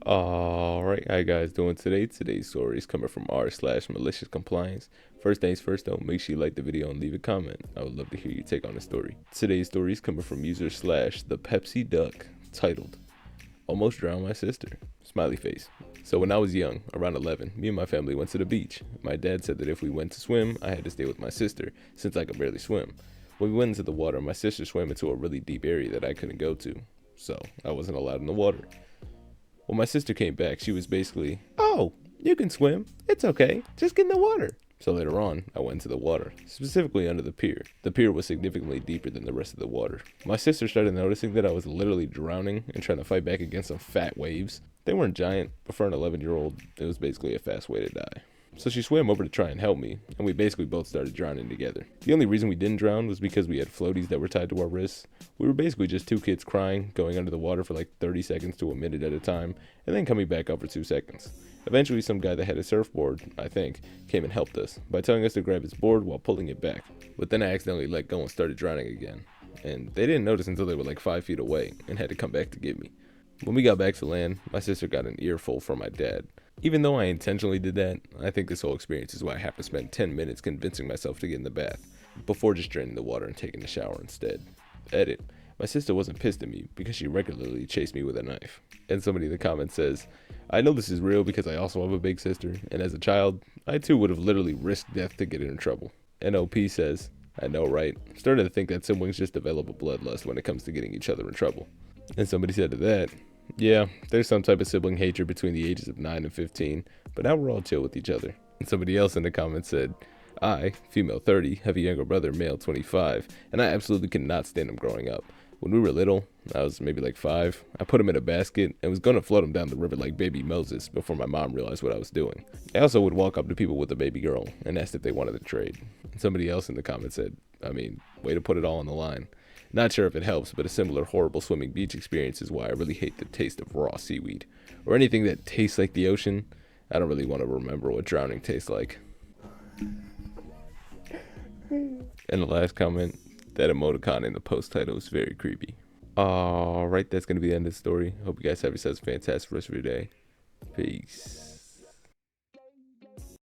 Alright, how you guys doing today? Today's story is coming from r/MalicousCompliance. First things first though, make sure you like the video and leave a comment. I would love to hear your take on the story. Today's story is coming from user /ThePepsiDuck, titled, Almost Drowned My Sister, smiley face. So when I was young, around 11, me and my family went to the beach. My dad said that if we went to swim, I had to stay with my sister, since I could barely swim. When we went into the water, my sister swam into a really deep area that I couldn't go to, so I wasn't allowed in the water. When my sister came back, she was basically, "Oh, you can swim. It's okay. Just get in the water." So later on, I went into the water, specifically under the pier. The pier was significantly deeper than the rest of the water. My sister started noticing that I was literally drowning and trying to fight back against some fat waves. They weren't giant, but for an 11-year-old, it was basically a fast way to die. So she swam over to try and help me, and we basically both started drowning together. The only reason we didn't drown was because we had floaties that were tied to our wrists. We were basically just two kids crying, going under the water for like 30 seconds to a minute at a time, and then coming back up for 2 seconds. Eventually, some guy that had a surfboard, I think, came and helped us by telling us to grab his board while pulling it back. But then I accidentally let go and started drowning again. And they didn't notice until they were like 5 feet away and had to come back to get me. When we got back to land, my sister got an earful from my dad. Even though I intentionally did that, I think this whole experience is why I have to spend 10 minutes convincing myself to get in the bath, before just draining the water and taking a shower instead. Edit. My sister wasn't pissed at me because she regularly chased me with a knife. And somebody in the comments says, "I know this is real because I also have a big sister, and as a child, I too would have literally risked death to get in trouble." NOP says, "I know, right? I'm starting to think that siblings just develop a bloodlust when it comes to getting each other in trouble." And somebody said to that, "Yeah, there's some type of sibling hatred between the ages of 9 and 15, but now we're all chill with each other." And somebody else in the comments said, "I, female 30, have a younger brother, male 25, and I absolutely could not stand him growing up. When we were little, I was maybe like 5, I put him in a basket and was going to float him down the river like baby Moses before my mom realized what I was doing. I also would walk up to people with a baby girl and asked if they wanted to trade." And somebody else in the comments said, way to put it all on the line. Not sure if it helps, but a similar horrible swimming beach experience is why I really hate the taste of raw seaweed. Or anything that tastes like the ocean. I don't really want to remember what drowning tastes like. And the last comment, that emoticon in the post title is very creepy. Alright, that's going to be the end of the story. Hope you guys have yourselves a fantastic rest of your day. Peace.